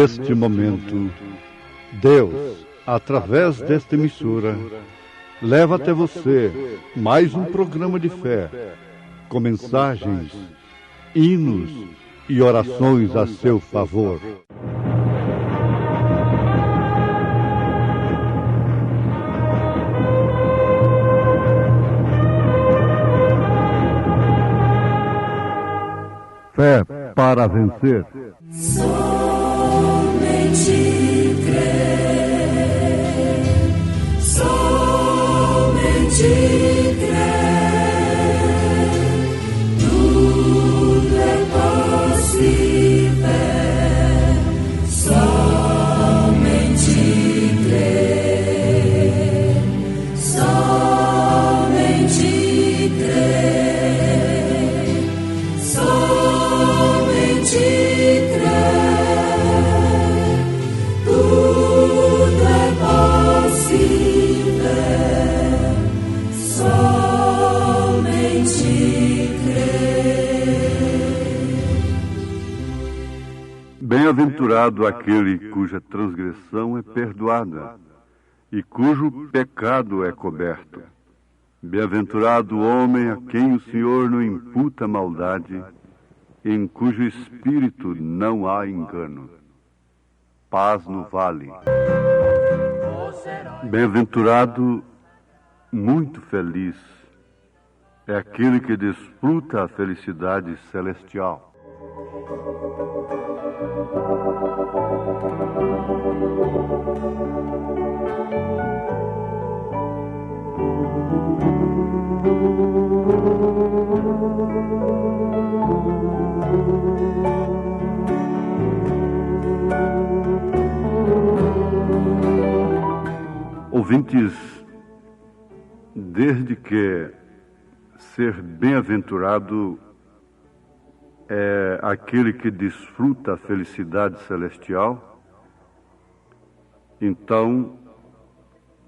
Neste momento, Deus, através desta emissora, leva até você mais um programa de fé, com mensagens, hinos e orações a seu favor. Fé para vencer. Somente crer, somente crer, tudo é possível, somente crer, somente crer, somente Bem-aventurado aquele cuja transgressão é perdoada e cujo pecado é coberto. Bem-aventurado o homem a quem o Senhor não imputa maldade, em cujo espírito não há engano. Paz no vale. Bem-aventurado, muito feliz, é aquele que desfruta a felicidade celestial. Ouvintes, desde que ser bem-aventurado é aquele que desfruta a felicidade celestial, então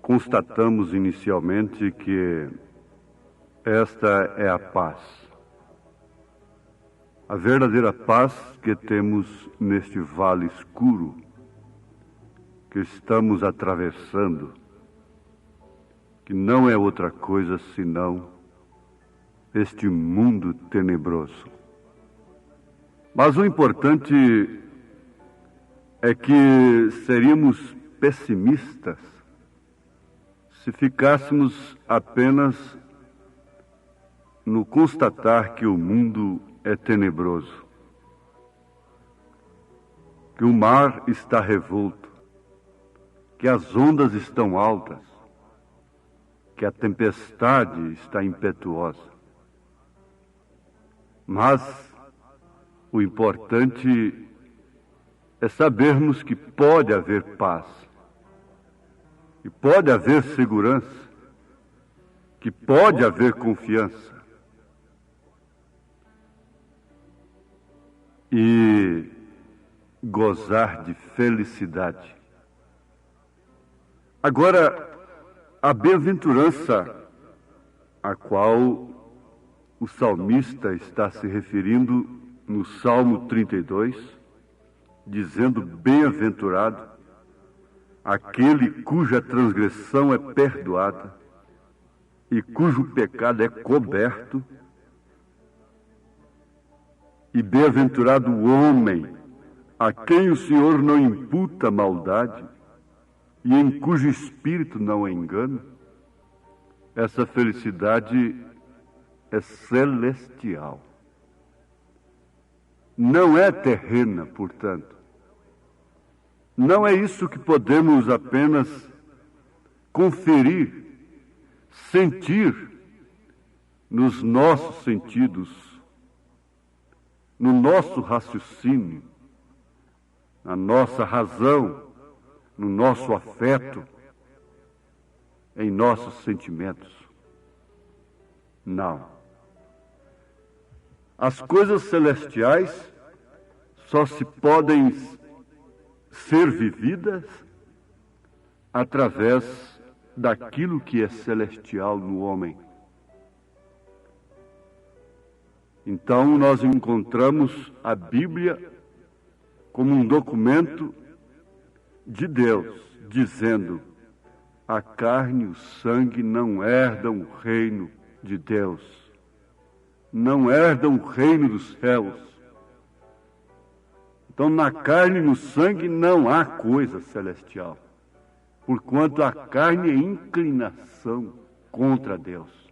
constatamos inicialmente que esta é a paz. A verdadeira paz que temos neste vale escuro que estamos atravessando, que não é outra coisa senão este mundo tenebroso. Mas o importante é que seríamos pessimistas se ficássemos apenas no constatar que o mundo é tenebroso, que o mar está revolto, que as ondas estão altas, que a tempestade está impetuosa. Mas o importante é sabermos que pode haver paz, que pode haver segurança, que pode haver confiança. E gozar de felicidade. Agora, a bem-aventurança a qual o salmista está se referindo no Salmo 32, dizendo: bem-aventurado aquele cuja transgressão é perdoada e cujo pecado é coberto, e bem-aventurado o homem a quem o Senhor não imputa maldade e em cujo espírito não há engano. Essa felicidade é celestial. Não é terrena, portanto. Não é isso que podemos apenas conferir, sentir nos nossos sentidos, no nosso raciocínio, na nossa razão, no nosso afeto, em nossos sentimentos. Não. As coisas celestiais só se podem ser vividas através daquilo que é celestial no homem. Então nós encontramos a Bíblia como um documento de Deus, dizendo: a carne e o sangue não herdam o reino de Deus, não herdam o reino dos céus. Então, na carne e no sangue não há coisa celestial, porquanto a carne é inclinação contra Deus.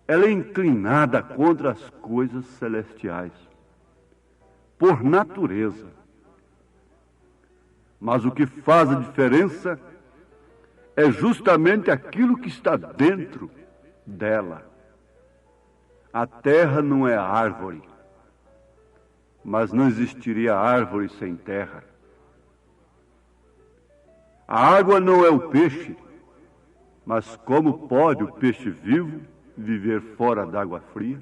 Ela é inclinada contra as coisas celestiais, por natureza. Mas o que faz a diferença é justamente aquilo que está dentro dela. A terra não é árvore, mas não existiria árvore sem terra. A água não é o peixe, mas como pode o peixe vivo viver fora d'água fria?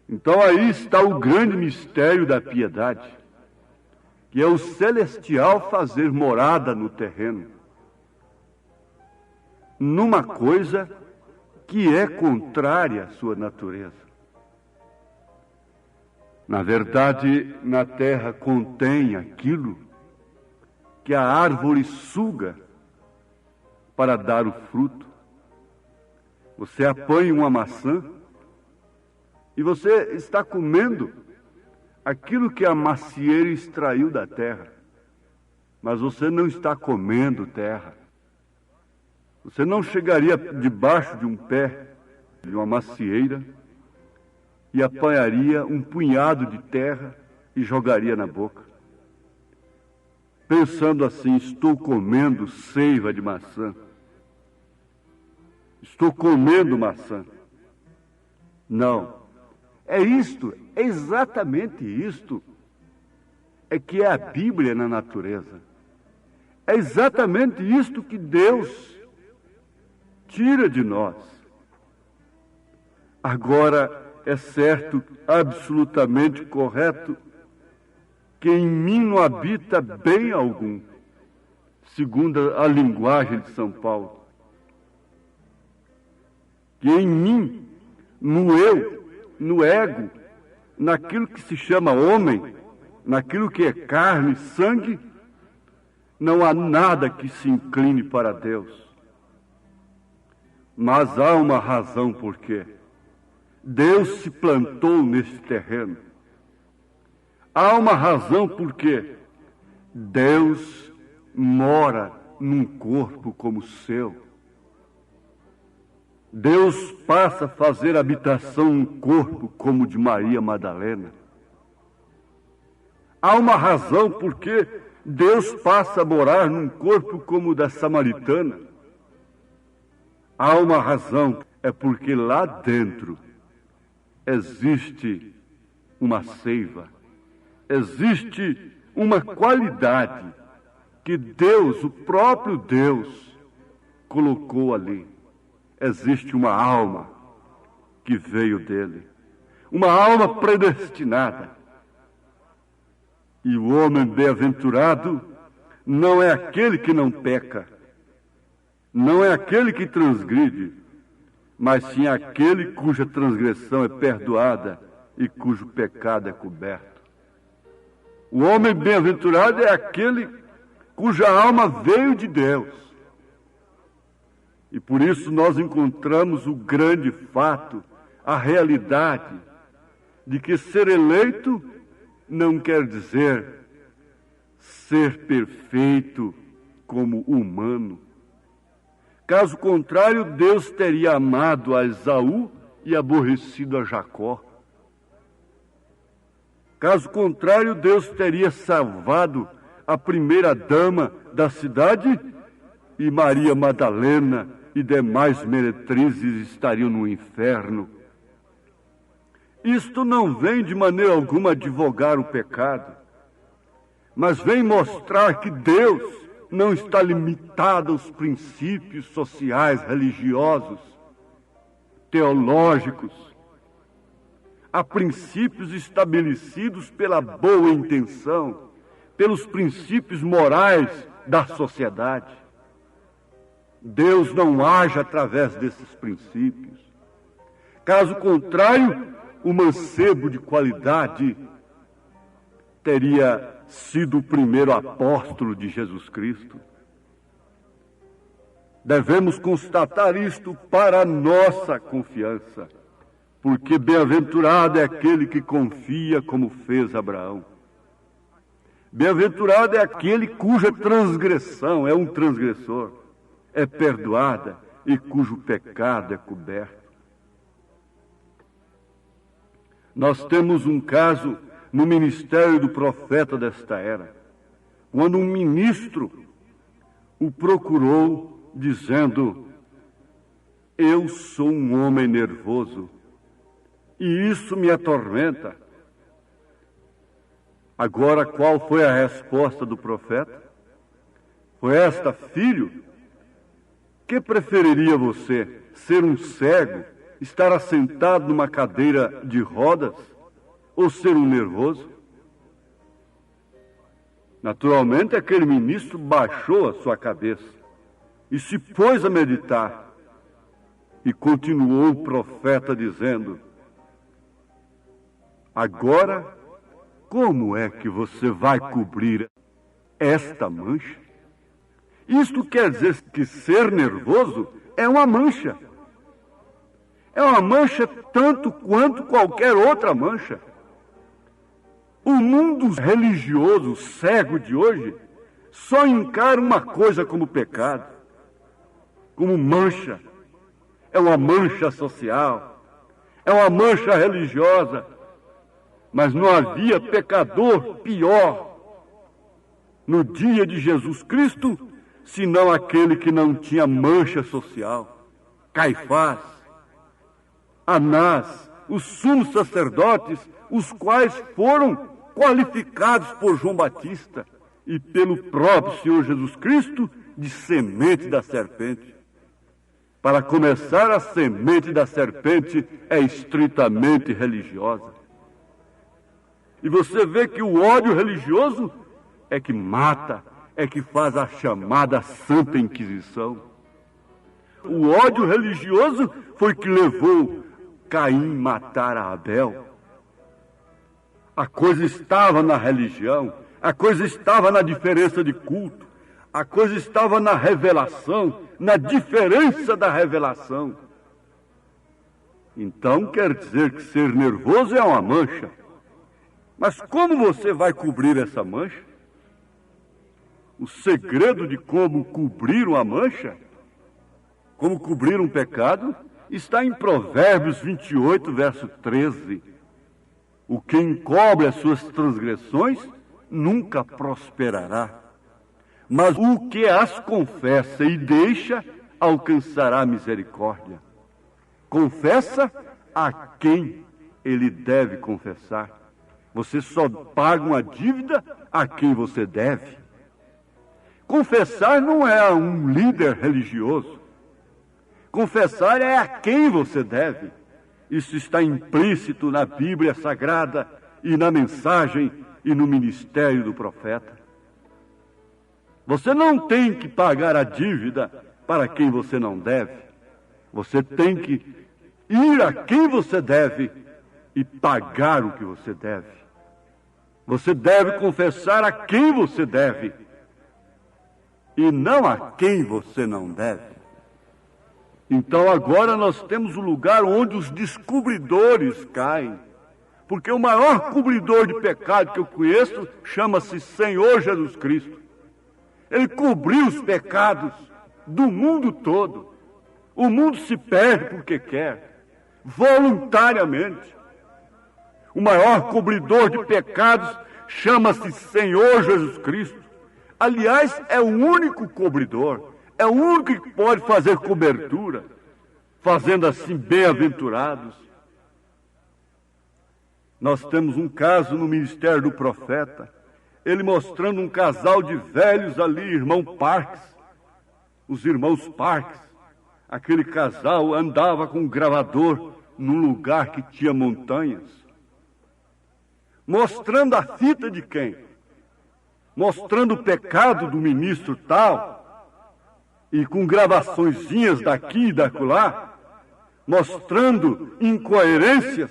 Então aí está o grande mistério da piedade, que é o celestial fazer morada no terreno, numa coisa que é contrária à sua natureza. Na verdade, na terra contém aquilo que a árvore suga para dar o fruto. Você apanha uma maçã e você está comendo aquilo que a macieira extraiu da terra, mas você não está comendo terra. Você não chegaria debaixo de um pé de uma macieira e apanharia um punhado de terra e jogaria na boca, pensando assim: estou comendo seiva de maçã, estou comendo maçã. Não, é exatamente isto é que é a Bíblia na natureza. É exatamente isto que Deus tira de nós. Agora, é certo, absolutamente correto, que em mim não habita bem algum, segundo a linguagem de São Paulo. Que em mim, no eu, no ego, naquilo que se chama homem, naquilo que é carne e sangue, não há nada que se incline para Deus. Mas há uma razão por quê. Deus se plantou neste terreno. Há uma razão por quê. Deus mora num corpo como o seu. Deus passa a fazer habitação num corpo como o de Maria Madalena. Há uma razão por que Deus passa a morar num corpo como o da samaritana. Há uma razão, é porque lá dentro existe uma seiva, existe uma qualidade que Deus, o próprio Deus, colocou ali. Existe uma alma que veio dele, uma alma predestinada. E o homem bem-aventurado não é aquele que não peca, não é aquele que transgride, mas sim aquele cuja transgressão é perdoada e cujo pecado é coberto. O homem bem-aventurado é aquele cuja alma veio de Deus. E por isso nós encontramos o grande fato, a realidade, de que ser eleito não quer dizer ser perfeito como humano. Caso contrário, Deus teria amado a Esaú e aborrecido a Jacó. Caso contrário, Deus teria salvado a primeira dama da cidade e Maria Madalena e demais meretrizes estariam no inferno. Isto não vem de maneira alguma advogar o pecado, mas vem mostrar que Deus não está limitado aos princípios sociais, religiosos, teológicos, a princípios estabelecidos pela boa intenção, pelos princípios morais da sociedade. Deus não age através desses princípios. Caso contrário, o mancebo de qualidade teria sido o primeiro apóstolo de Jesus Cristo. Devemos constatar isto para a nossa confiança, porque bem-aventurado é aquele que confia como fez Abraão. Bem-aventurado é aquele cuja transgressão é um transgressor, é perdoada e cujo pecado é coberto. Nós temos um caso no ministério do profeta desta era, quando um ministro o procurou dizendo: eu sou um homem nervoso e isso me atormenta. Agora, qual foi a resposta do profeta? Foi esta: filho, que preferiria você, ser um cego, estar assentado numa cadeira de rodas, ou ser um nervoso? Naturalmente, aquele ministro baixou a sua cabeça e se pôs a meditar. E continuou o profeta dizendo: agora, como é que você vai cobrir esta mancha? Isto quer dizer que ser nervoso é uma mancha. É uma mancha tanto quanto qualquer outra mancha. O mundo religioso cego de hoje só encara uma coisa como pecado, como mancha. É uma mancha social, é uma mancha religiosa, mas não havia pecador pior no dia de Jesus Cristo, senão aquele que não tinha mancha social. Caifás, Anás, os sumos sacerdotes, os quais foram qualificados por João Batista e pelo próprio Senhor Jesus Cristo de semente da serpente. Para começar, a semente da serpente é estritamente religiosa. E você vê que o ódio religioso é que mata, é que faz a chamada Santa Inquisição. O ódio religioso foi que levou Caim a matar a Abel. A coisa estava na religião, a coisa estava na diferença de culto, a coisa estava na revelação, na diferença da revelação. Então quer dizer que ser nervoso é uma mancha. Mas como você vai cobrir essa mancha? O segredo de como cobrir uma mancha, como cobrir um pecado, está em Provérbios 28, verso 13. O que encobre as suas transgressões nunca prosperará, mas o que as confessa e deixa alcançará misericórdia. Confessa a quem ele deve confessar. Você só paga uma dívida a quem você deve. Confessar não é a um líder religioso. Confessar é a quem você deve. Isso está implícito na Bíblia Sagrada e na mensagem e no ministério do profeta. Você não tem que pagar a dívida para quem você não deve. Você tem que ir a quem você deve e pagar o que você deve. Você deve confessar a quem você deve e não a quem você não deve. Então agora nós temos o lugar onde os descobridores caem. Porque o maior cobridor de pecado que eu conheço chama-se Senhor Jesus Cristo. Ele cobriu os pecados do mundo todo. O mundo se perde porque quer, voluntariamente. O maior cobridor de pecados chama-se Senhor Jesus Cristo. Aliás, é o único cobridor. É o único que pode fazer cobertura, fazendo assim bem-aventurados. Nós temos um caso no ministério do profeta, ele mostrando um casal de velhos ali, irmão Parks, os irmãos Parks. Aquele casal andava com um gravador num lugar que tinha montanhas, mostrando a fita de quem? Mostrando o pecado do ministro tal, e com gravaçõezinhas daqui e dacolá, mostrando incoerências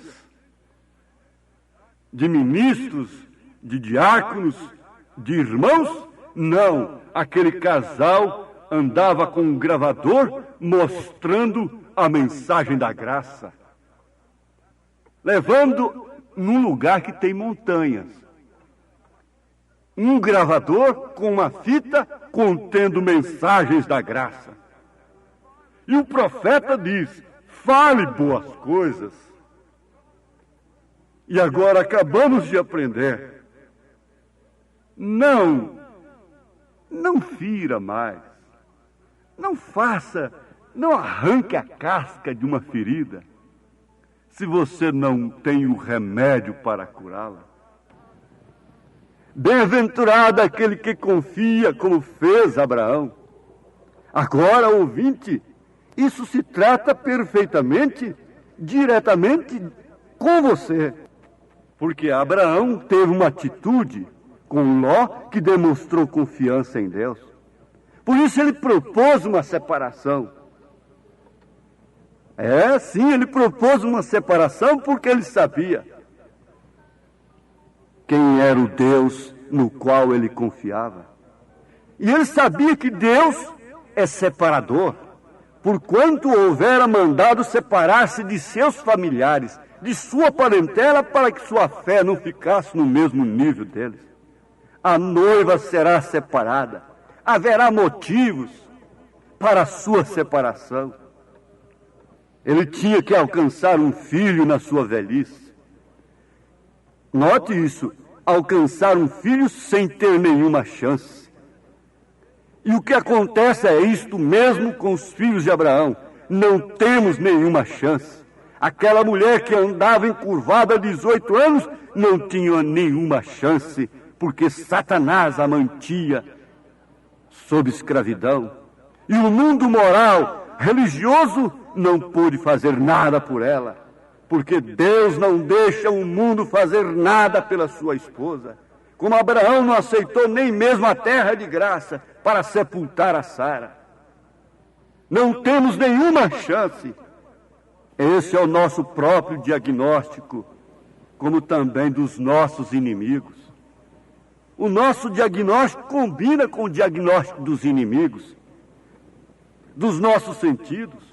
de ministros, de diáconos, de irmãos? Não, aquele casal andava com um gravador mostrando a mensagem da graça, levando num lugar que tem montanhas um gravador com uma fita contendo mensagens da graça. E o profeta diz: fale boas coisas. E agora acabamos de aprender: não fira mais, não arranque a casca de uma ferida, se você não tem o remédio para curá-la. Bem-aventurado aquele que confia, como fez Abraão. Agora, ouvinte, isso se trata perfeitamente, diretamente com você. Porque Abraão teve uma atitude com Ló que demonstrou confiança em Deus. Por isso ele propôs uma separação. Sim, ele propôs uma separação porque ele sabia quem era o Deus no qual ele confiava. E ele sabia que Deus é separador, porquanto houvera mandado separar-se de seus familiares, de sua parentela, para que sua fé não ficasse no mesmo nível deles. A noiva será separada, haverá motivos para a sua separação. Ele tinha que alcançar um filho na sua velhice. Note isso, alcançar um filho sem ter nenhuma chance. E o que acontece é isto mesmo com os filhos de Abraão. Não temos nenhuma chance. Aquela mulher que andava encurvada há 18 anos não tinha nenhuma chance, porque Satanás a mantinha sob escravidão. E o mundo moral, religioso, não pôde fazer nada por ela, porque Deus não deixa o mundo fazer nada pela sua esposa. Como Abraão não aceitou nem mesmo a terra de graça para sepultar a Sara. Não temos nenhuma chance. Esse é o nosso próprio diagnóstico, como também dos nossos inimigos. O nosso diagnóstico combina com o diagnóstico dos inimigos, dos nossos sentidos.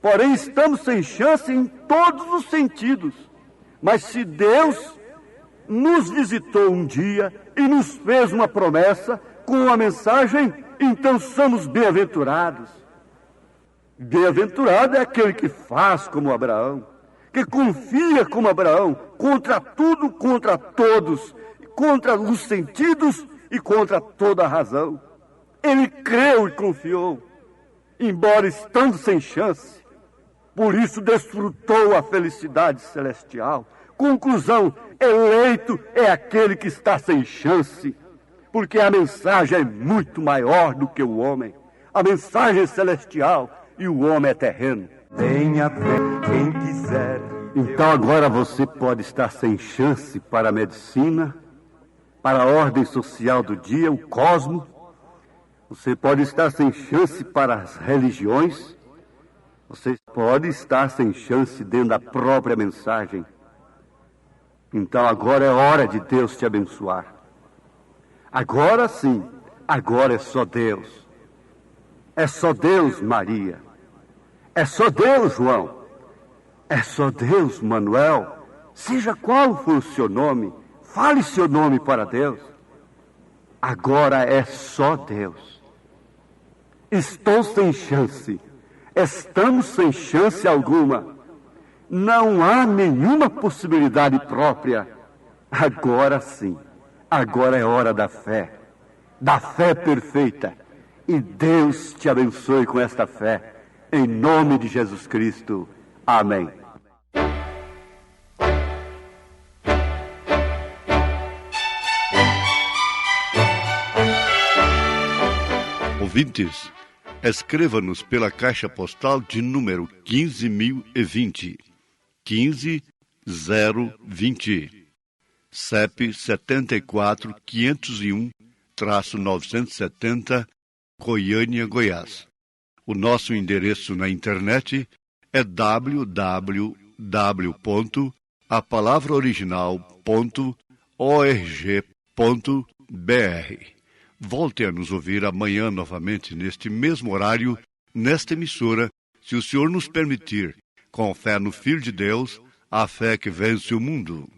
Porém, estamos sem chance em todos os sentidos. Mas se Deus nos visitou um dia e nos fez uma promessa com uma mensagem, então somos bem-aventurados. Bem-aventurado é aquele que faz como Abraão, que confia como Abraão, contra tudo, contra todos, contra os sentidos e contra toda a razão. Ele creu e confiou, embora estando sem chance. Por isso desfrutou a felicidade celestial. Conclusão: eleito é aquele que está sem chance, porque a mensagem é muito maior do que o homem. A mensagem é celestial e o homem é terreno. Tenha fé quem quiser. Então agora você pode estar sem chance para a medicina, para a ordem social do dia, o cosmo. Você pode estar sem chance para as religiões. Você pode estar sem chance dentro da própria mensagem. Então agora é hora de Deus te abençoar. Agora sim, agora é só Deus. É só Deus, Maria. É só Deus, João. É só Deus, Manuel. Seja qual for o seu nome, fale seu nome para Deus. Agora é só Deus. Estou sem chance. Estamos sem chance alguma. Não há nenhuma possibilidade própria. Agora sim. Agora é hora da fé perfeita. E Deus te abençoe com esta fé. Em nome de Jesus Cristo. Amém. Ouvintes, escreva-nos pela caixa postal de número 15.020, 15020, CEP 74.501-970, Goiânia, Goiás. O nosso endereço na internet é www.apalavraoriginal.org.br. Volte a nos ouvir amanhã novamente, neste mesmo horário, nesta emissora, se o Senhor nos permitir, com fé no Filho de Deus, a fé que vence o mundo.